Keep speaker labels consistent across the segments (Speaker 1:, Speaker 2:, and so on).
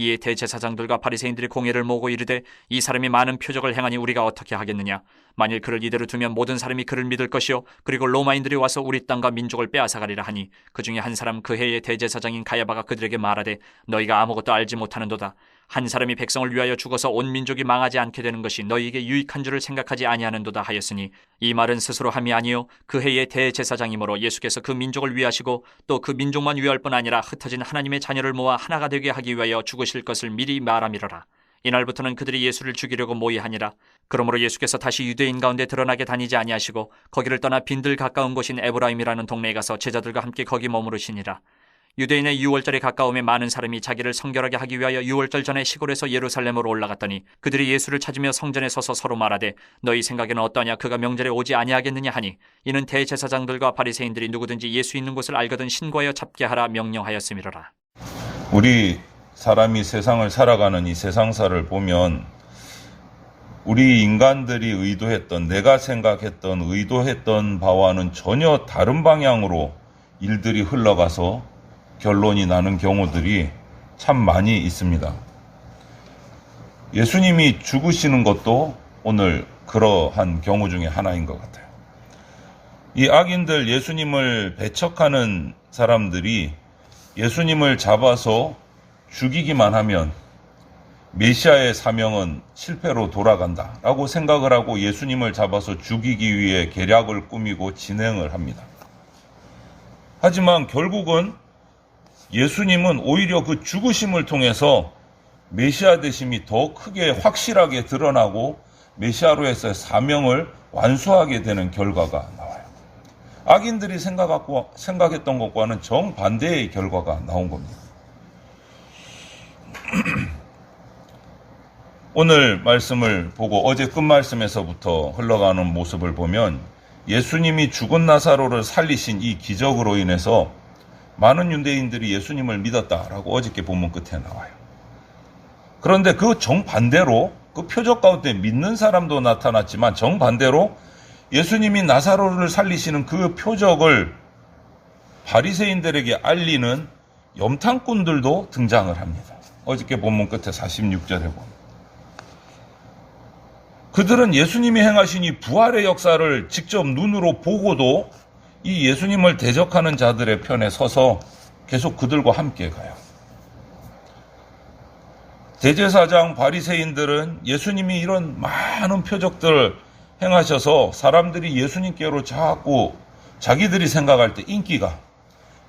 Speaker 1: 이에 대제사장들과 바리새인들이 공회를 모으고 이르되 이 사람이 많은 표적을 행하니 우리가 어떻게 하겠느냐. 만일 그를 이대로 두면 모든 사람이 그를 믿을 것이요 그리고 로마인들이 와서 우리 땅과 민족을 빼앗아가리라 하니 그 중에 한 사람 그 해의 대제사장인 가야바가 그들에게 말하되 너희가 아무것도 알지 못하는도다. 한 사람이 백성을 위하여 죽어서 온 민족이 망하지 않게 되는 것이 너희에게 유익한 줄을 생각하지 아니하는도다 하였으니 이 말은 스스로 함이 아니요 그 해의 대제사장이므로 예수께서 그 민족을 위하시고 또 그 민족만 위할 뿐 아니라 흩어진 하나님의 자녀를 모아 하나가 되게 하기 위하여 죽으실 것을 미리 말함이로라. 이날부터는 그들이 예수를 죽이려고 모의하니라. 그러므로 예수께서 다시 유대인 가운데 드러나게 다니지 아니하시고 거기를 떠나 빈들 가까운 곳인 에브라임이라는 동네에 가서 제자들과 함께 거기 머무르시니라. 유대인의 유월절에 가까움에 많은 사람이 자기를 성결하게 하기 위하여 유월절 전에 시골에서 예루살렘으로 올라갔더니 그들이 예수를 찾으며 성전에 서서 서로 말하되 너희 생각에는 어떠냐. 그가 명절에 오지 아니하겠느냐 하니 이는 대제사장들과 바리새인들이 누구든지 예수 있는 곳을 알거든 신고하여 잡게 하라 명령하였음이로라.
Speaker 2: 우리 사람이 세상을 살아가는 이 세상사를 보면 우리 인간들이 의도했던, 내가 생각했던, 의도했던 바와는 전혀 다른 방향으로 일들이 흘러가서 결론이 나는 경우들이 참 많이 있습니다. 예수님이 죽으시는 것도 오늘 그러한 경우 중에 하나인 것 같아요. 이 악인들, 예수님을 배척하는 사람들이 예수님을 잡아서 죽이기만 하면 메시아의 사명은 실패로 돌아간다라고 생각을 하고 예수님을 잡아서 죽이기 위해 계략을 꾸미고 진행을 합니다. 하지만 결국은 예수님은 오히려 그 죽으심을 통해서 메시아 되심이 더 크게 확실하게 드러나고 메시아로서의 사명을 완수하게 되는 결과가 나와요. 악인들이 생각했던 것과는 정반대의 결과가 나온 겁니다. 오늘 말씀을 보고 어제 끝말씀에서부터 흘러가는 모습을 보면 예수님이 죽은 나사로를 살리신 이 기적으로 인해서 많은 유대인들이 예수님을 믿었다라고 어저께 본문 끝에 나와요. 그런데 그 정반대로 그 표적 가운데 믿는 사람도 나타났지만 정반대로 예수님이 나사로를 살리시는 그 표적을 바리새인들에게 알리는 염탐꾼들도 등장을 합니다. 어저께 본문 끝에 46절에 보면 그들은 예수님이 행하신 이 부활의 역사를 직접 눈으로 보고도 이 예수님을 대적하는 자들의 편에 서서 계속 그들과 함께 가요. 대제사장 바리새인들은 예수님이 이런 많은 표적들을 행하셔서 사람들이 예수님께로 자꾸 자기들이 생각할 때 인기가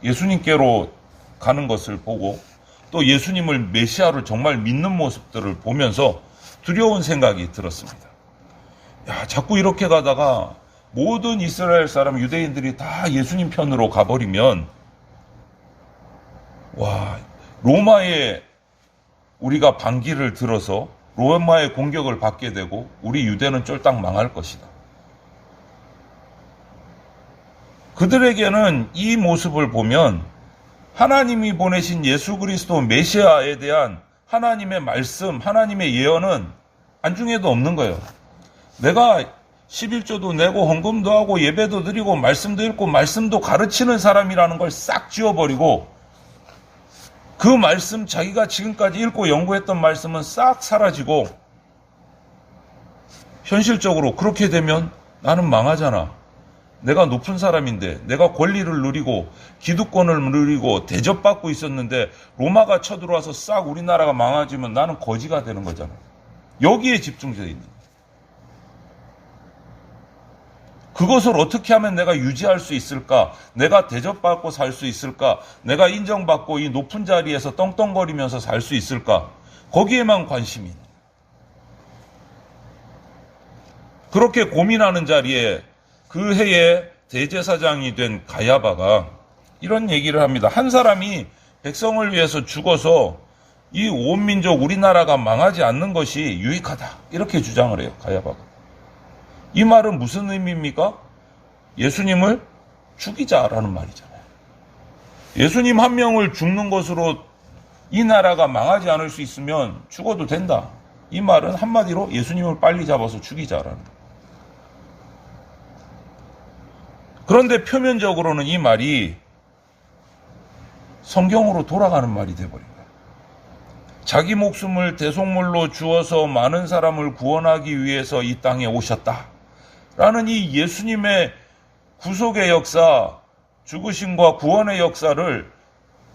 Speaker 2: 예수님께로 가는 것을 보고 또 예수님을 메시아로 정말 믿는 모습들을 보면서 두려운 생각이 들었습니다. 야, 자꾸 이렇게 가다가 모든 이스라엘 사람 유대인들이 다 예수님 편으로 가버리면 로마에 우리가 반기를 들어서 로마의 공격을 받게 되고 우리 유대는 쫄딱 망할 것이다. 그들에게는 이 모습을 보면 하나님이 보내신 예수 그리스도 메시아에 대한 하나님의 말씀, 하나님의 예언은 안중에도 없는 거예요. 내가 11조도 내고 헌금도 하고 예배도 드리고 말씀도 읽고 말씀도 가르치는 사람이라는 걸 싹 지워버리고 그 말씀, 자기가 지금까지 읽고 연구했던 말씀은 싹 사라지고 현실적으로 그렇게 되면 나는 망하잖아. 내가 높은 사람인데 내가 권리를 누리고 기득권을 누리고 대접받고 있었는데 로마가 쳐들어와서 싹 우리나라가 망가지면 나는 거지가 되는 거잖아. 여기에 집중되어 있는 거야. 그것을 어떻게 하면 내가 유지할 수 있을까? 내가 대접받고 살 수 있을까? 내가 인정받고 이 높은 자리에서 떵떵거리면서 살 수 있을까? 거기에만 관심이 있는 거예요. 그렇게 고민하는 자리에 그 해에 대제사장이 된 가야바가 이런 얘기를 합니다. 한 사람이 백성을 위해서 죽어서 이 온 민족 우리나라가 망하지 않는 것이 유익하다. 이렇게 주장을 해요. 가야바가. 이 말은 무슨 의미입니까? 예수님을 죽이자라는 말이잖아요. 예수님 한 명을 죽는 것으로 이 나라가 망하지 않을 수 있으면 죽어도 된다. 이 말은 한마디로 예수님을 빨리 잡아서 죽이자라는 거예요. 그런데 표면적으로는 이 말이 성경으로 돌아가는 말이 돼버린 거예요. 자기 목숨을 대속물로 주어서 많은 사람을 구원하기 위해서 이 땅에 오셨다. 라는 이 예수님의 구속의 역사, 죽으심과 구원의 역사를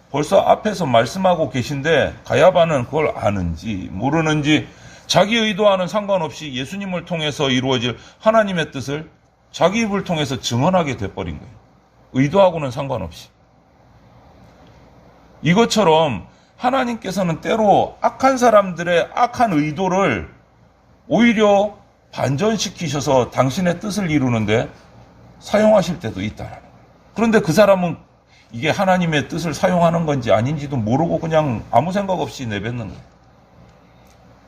Speaker 2: 벌써 앞에서 말씀하고 계신데 가야바는 그걸 아는지 모르는지 자기 의도와는 상관없이 예수님을 통해서 이루어질 하나님의 뜻을 자기 입을 통해서 증언하게 돼버린 거예요. 의도하고는 상관없이. 이것처럼 하나님께서는 때로 악한 사람들의 악한 의도를 오히려 반전시키셔서 당신의 뜻을 이루는데 사용하실 때도 있다라는 거예요. 그런데 그 사람은 이게 하나님의 뜻을 사용하는 건지 아닌지도 모르고 그냥 아무 생각 없이 내뱉는 거예요.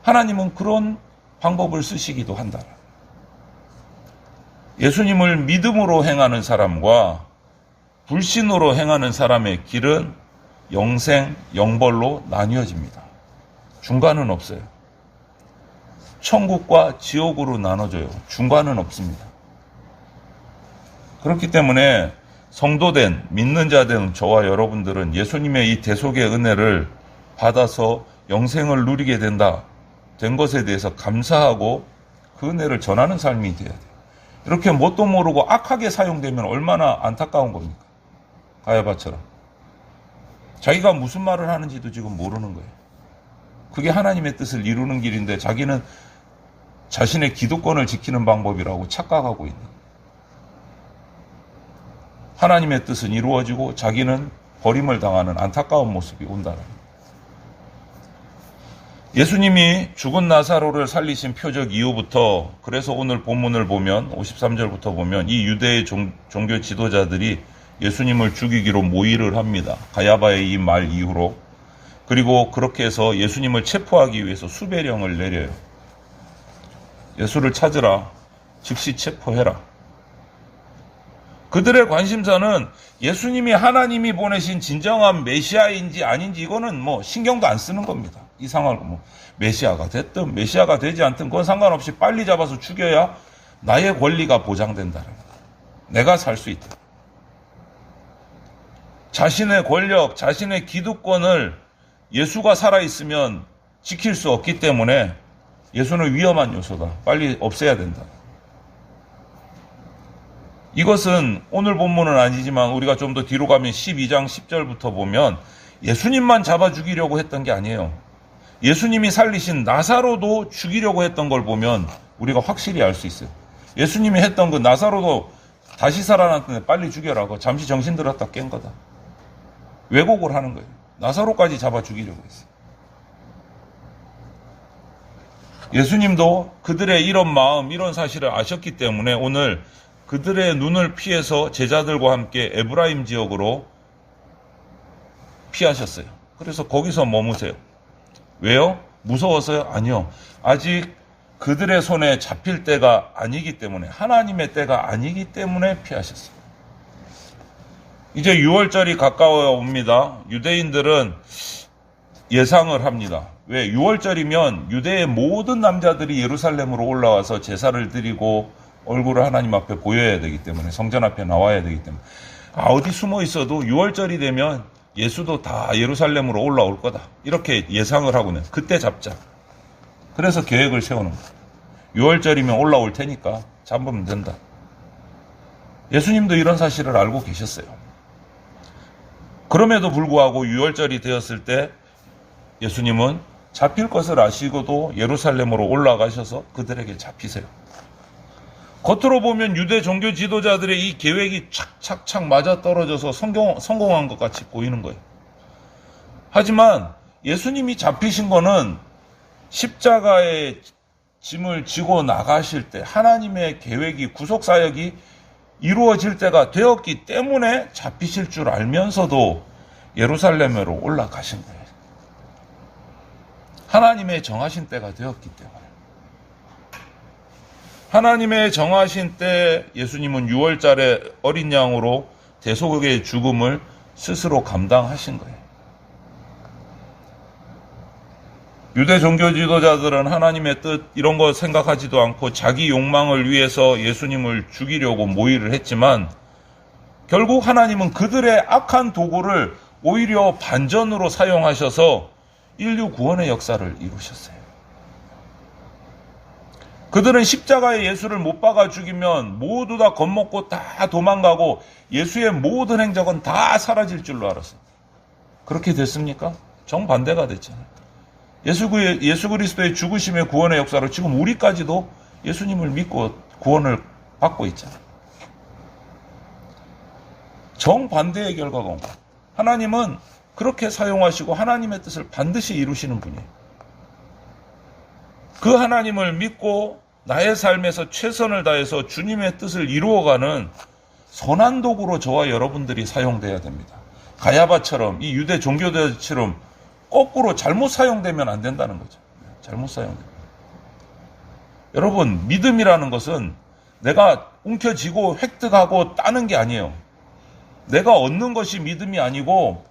Speaker 2: 하나님은 그런 방법을 쓰시기도 한다. 예수님을 믿음으로 행하는 사람과 불신으로 행하는 사람의 길은 영생, 영벌로 나뉘어집니다. 중간은 없어요. 천국과 지옥으로 나눠져요. 중간은 없습니다. 그렇기 때문에 성도된 믿는 자된 저와 여러분들은 예수님의 이 대속의 은혜를 받아서 영생을 누리게 된 것에 대해서 감사하고 그 은혜를 전하는 삶이 돼야 돼요. 이렇게 뭣도 모르고 악하게 사용되면 얼마나 안타까운 겁니까? 가야바처럼. 자기가 무슨 말을 하는지도 지금 모르는 거예요. 그게 하나님의 뜻을 이루는 길인데 자기는 자신의 기득권을 지키는 방법이라고 착각하고 있는 거예요. 하나님의 뜻은 이루어지고 자기는 버림을 당하는 안타까운 모습이 온다는 거예요. 예수님이 죽은 나사로를 살리신 표적 이후부터 그래서 오늘 본문을 보면 53절부터 보면 이 유대의 종교 지도자들이 예수님을 죽이기로 모의를 합니다. 가야바의 이 말 이후로. 그리고 그렇게 해서 예수님을 체포하기 위해서 수배령을 내려요. 예수를 찾으라. 즉시 체포해라. 그들의 관심사는 예수님이 하나님이 보내신 진정한 메시아인지 아닌지 이거는 뭐 신경도 안 쓰는 겁니다. 이 상황을 뭐 메시아가 됐든 메시아가 되지 않든 그건 상관없이 빨리 잡아서 죽여야 나의 권리가 보장된다는 거예요. 내가 살 수 있다. 자신의 권력, 자신의 기득권을 예수가 살아있으면 지킬 수 없기 때문에 예수는 위험한 요소다. 빨리 없애야 된다. 이것은 오늘 본문은 아니지만 우리가 좀 더 뒤로 가면 12장 10절부터 보면 예수님만 잡아 죽이려고 했던 게 아니에요. 예수님이 살리신 나사로도 죽이려고 했던 걸 보면 우리가 확실히 알 수 있어요. 예수님이 했던 그 나사로도 다시 살아났는데 빨리 죽여라고 잠시 정신 들었다 깬 거다. 왜곡을 하는 거예요. 나사로까지 잡아 죽이려고 했어요. 예수님도 그들의 이런 마음, 이런 사실을 아셨기 때문에 오늘 그들의 눈을 피해서 제자들과 함께 에브라임 지역으로 피하셨어요. 그래서 거기서 머무세요. 왜요? 무서워서요? 아니요. 아직 그들의 손에 잡힐 때가 아니기 때문에, 하나님의 때가 아니기 때문에 피하셨어요. 이제 6월절이 가까워 옵니다. 유대인들은 예상을 합니다. 왜? 6월절이면 유대의 모든 남자들이 예루살렘으로 올라와서 제사를 드리고 얼굴을 하나님 앞에 보여야 되기 때문에, 성전 앞에 나와야 되기 때문에, 어디 숨어 있어도 6월절이 되면 예수도 다 예루살렘으로 올라올 거다. 이렇게 예상을 하고는 그때 잡자. 그래서 계획을 세우는 거예요. 6월절이면 올라올 테니까 잡으면 된다. 예수님도 이런 사실을 알고 계셨어요. 그럼에도 불구하고 6월절이 되었을 때 예수님은 잡힐 것을 아시고도 예루살렘으로 올라가셔서 그들에게 잡히세요. 겉으로 보면 유대 종교 지도자들의 이 계획이 착착착 맞아떨어져서 성공한 것 같이 보이는 거예요. 하지만 예수님이 잡히신 거는 십자가의 짐을 지고 나가실 때 하나님의 계획이, 구속사역이 이루어질 때가 되었기 때문에 잡히실 줄 알면서도 예루살렘으로 올라가신 거예요. 하나님의 정하신 때가 되었기 때문에. 하나님의 정하신 때 예수님은 6월절에 어린 양으로 대속의 죽음을 스스로 감당하신 거예요. 유대 종교 지도자들은 하나님의 뜻 이런 거 생각하지도 않고 자기 욕망을 위해서 예수님을 죽이려고 모의를 했지만 결국 하나님은 그들의 악한 도구를 오히려 반전으로 사용하셔서 인류 구원의 역사를 이루셨어요. 그들은 십자가에 예수를 못 박아 죽이면 모두 다 겁먹고 다 도망가고 예수의 모든 행적은 다 사라질 줄로 알았어요. 그렇게 됐습니까? 정반대가 됐잖아요. 예수 그리스도의 죽으심의 구원의 역사로 지금 우리까지도 예수님을 믿고 구원을 받고 있잖아요. 정반대의 결과가 온 거예요. 하나님은 그렇게 사용하시고 하나님의 뜻을 반드시 이루시는 분이에요. 그 하나님을 믿고 나의 삶에서 최선을 다해서 주님의 뜻을 이루어가는 선한 도구로 저와 여러분들이 사용돼야 됩니다. 가야바처럼, 이 유대 종교대처럼 거꾸로 잘못 사용되면 안 된다는 거죠. 잘못 사용되면. 여러분, 믿음이라는 것은 내가 움켜쥐고 획득하고 따는 게 아니에요. 내가 얻는 것이 믿음이 아니고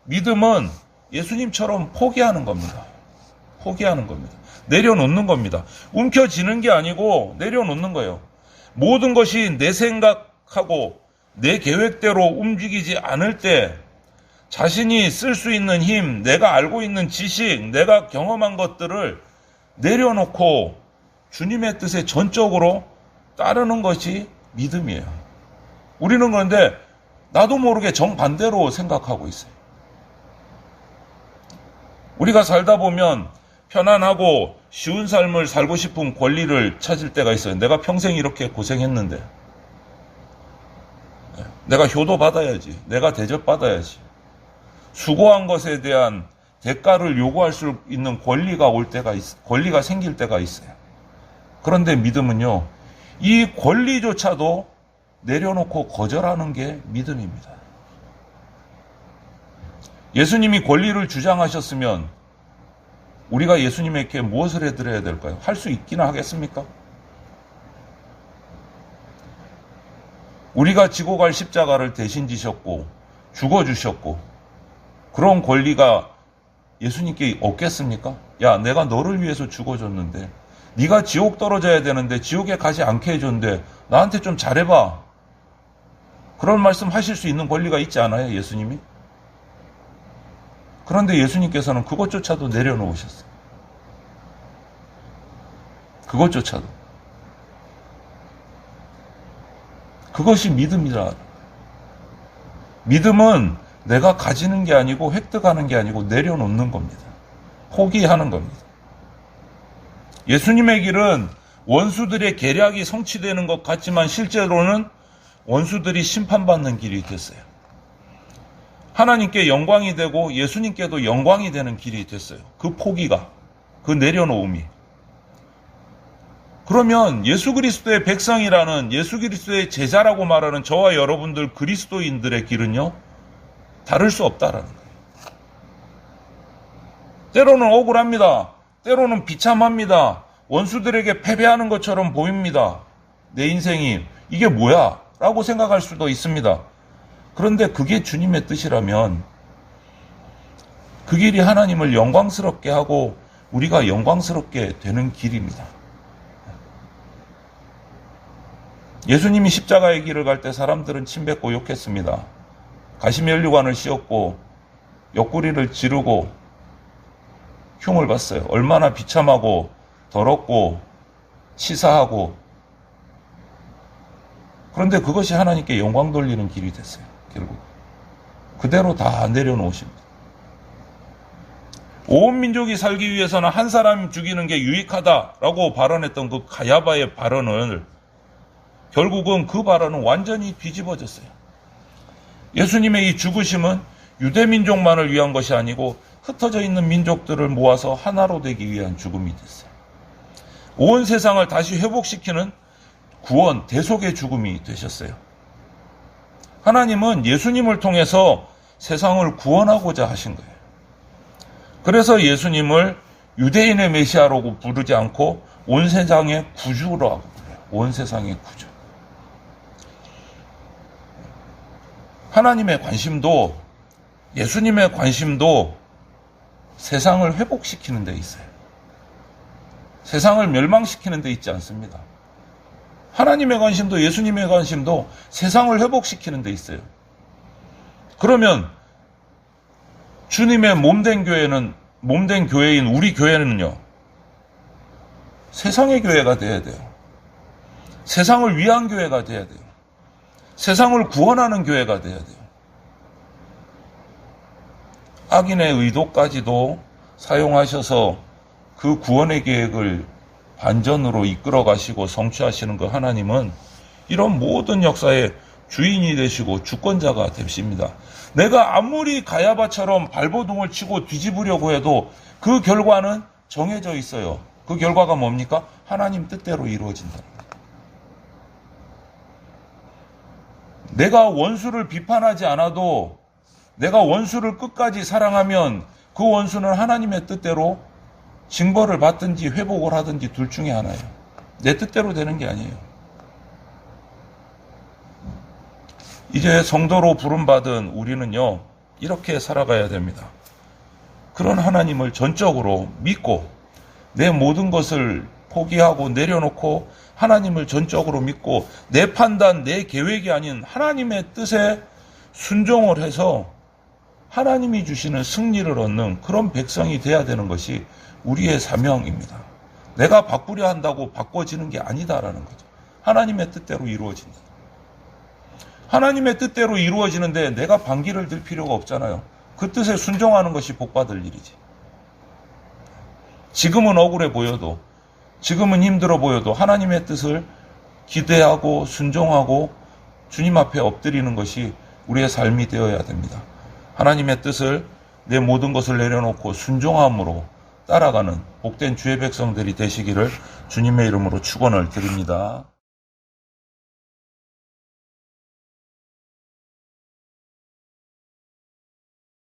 Speaker 2: 믿음은 예수님처럼 포기하는 겁니다. 포기하는 겁니다. 내려놓는 겁니다. 움켜쥐는 게 아니고 내려놓는 거예요. 모든 것이 내 생각하고 내 계획대로 움직이지 않을 때 자신이 쓸 수 있는 힘, 내가 알고 있는 지식, 내가 경험한 것들을 내려놓고 주님의 뜻에 전적으로 따르는 것이 믿음이에요. 우리는 그런데 나도 모르게 정반대로 생각하고 있어요. 우리가 살다 보면 편안하고 쉬운 삶을 살고 싶은 권리를 찾을 때가 있어요. 내가 평생 이렇게 고생했는데 내가 효도 받아야지. 내가 대접 받아야지. 수고한 것에 대한 대가를 요구할 수 있는 권리가 생길 때가 있어요. 그런데 믿음은요, 이 권리조차도 내려놓고 거절하는 게 믿음입니다. 예수님이 권리를 주장하셨으면 우리가 예수님에게 무엇을 해드려야 될까요? 할 수 있기나 하겠습니까? 우리가 지고 갈 십자가를 대신 지셨고 죽어주셨고 그런 권리가 예수님께 없겠습니까? 야, 내가 너를 위해서 죽어줬는데 네가 지옥 떨어져야 되는데 지옥에 가지 않게 해줬는데 나한테 좀 잘해봐. 그런 말씀 하실 수 있는 권리가 있지 않아요, 예수님이? 그런데 예수님께서는 그것조차도 내려놓으셨어요. 그것조차도. 그것이 믿음이라. 믿음은 내가 가지는 게 아니고 획득하는 게 아니고 내려놓는 겁니다. 포기하는 겁니다. 예수님의 길은 원수들의 계략이 성취되는 것 같지만 실제로는 원수들이 심판받는 길이 됐어요. 하나님께 영광이 되고 예수님께도 영광이 되는 길이 됐어요. 그 포기가, 그 내려놓음이. 그러면 예수 그리스도의 백성이라는, 예수 그리스도의 제자라고 말하는 저와 여러분들 그리스도인들의 길은요, 다를 수 없다라는 거예요. 때로는 억울합니다. 때로는 비참합니다. 원수들에게 패배하는 것처럼 보입니다. 내 인생이 이게 뭐야? 라고 생각할 수도 있습니다. 그런데 그게 주님의 뜻이라면 그 길이 하나님을 영광스럽게 하고 우리가 영광스럽게 되는 길입니다. 예수님이 십자가의 길을 갈 때 사람들은 침뱉고 욕했습니다. 가시면류관을 씌웠고 옆구리를 지르고 흉을 봤어요. 얼마나 비참하고 더럽고 치사하고. 그런데 그것이 하나님께 영광 돌리는 길이 됐어요. 결국 그대로 다 내려놓으십니다. 온 민족이 살기 위해서는 한 사람 죽이는 게 유익하다라고 발언했던 그 가야바의 발언을 결국은 그 발언은 완전히 뒤집어졌어요. 예수님의 이 죽으심은 유대 민족만을 위한 것이 아니고 흩어져 있는 민족들을 모아서 하나로 되기 위한 죽음이 됐어요. 온 세상을 다시 회복시키는 구원, 대속의 죽음이 되셨어요. 하나님은 예수님을 통해서 세상을 구원하고자 하신 거예요. 그래서 예수님을 유대인의 메시아라고 부르지 않고 온 세상의 구주라고 불러요. 온 세상의 구주. 하나님의 관심도, 예수님의 관심도 세상을 회복시키는 데 있어요. 세상을 멸망시키는 데 있지 않습니다. 하나님의 관심도 예수님의 관심도 세상을 회복시키는 데 있어요. 그러면 주님의 몸된 교회는 몸된 교회인 우리 교회는요, 세상의 교회가 돼야 돼요. 세상을 위한 교회가 돼야 돼요. 세상을 구원하는 교회가 돼야 돼요. 악인의 의도까지도 사용하셔서 그 구원의 계획을 반전으로 이끌어 가시고 성취하시는 그 하나님은 이런 모든 역사의 주인이 되시고 주권자가 되십니다. 내가 아무리 가야바처럼 발버둥을 치고 뒤집으려고 해도 그 결과는 정해져 있어요. 그 결과가 뭡니까? 하나님 뜻대로 이루어진다. 내가 원수를 비판하지 않아도 내가 원수를 끝까지 사랑하면 그 원수는 하나님의 뜻대로 징벌을 받든지 회복을 하든지 둘 중에 하나예요. 내 뜻대로 되는 게 아니에요. 이제 성도로 부름받은 우리는요, 이렇게 살아가야 됩니다. 그런 하나님을 전적으로 믿고 내 모든 것을 포기하고 내려놓고 하나님을 전적으로 믿고 내 판단, 내 계획이 아닌 하나님의 뜻에 순종을 해서 하나님이 주시는 승리를 얻는 그런 백성이 돼야 되는 것이 우리의 사명입니다. 내가 바꾸려 한다고 바꿔지는 게 아니다라는 거죠. 하나님의 뜻대로 이루어진다. 하나님의 뜻대로 이루어지는데 내가 반기를 들 필요가 없잖아요. 그 뜻에 순종하는 것이 복받을 일이지. 지금은 억울해 보여도, 지금은 힘들어 보여도 하나님의 뜻을 기대하고 순종하고 주님 앞에 엎드리는 것이 우리의 삶이 되어야 됩니다. 하나님의 뜻을 내 모든 것을 내려놓고 순종함으로 따라가는 복된 주의 백성들이 되시기를 주님의 이름으로 축원을 드립니다.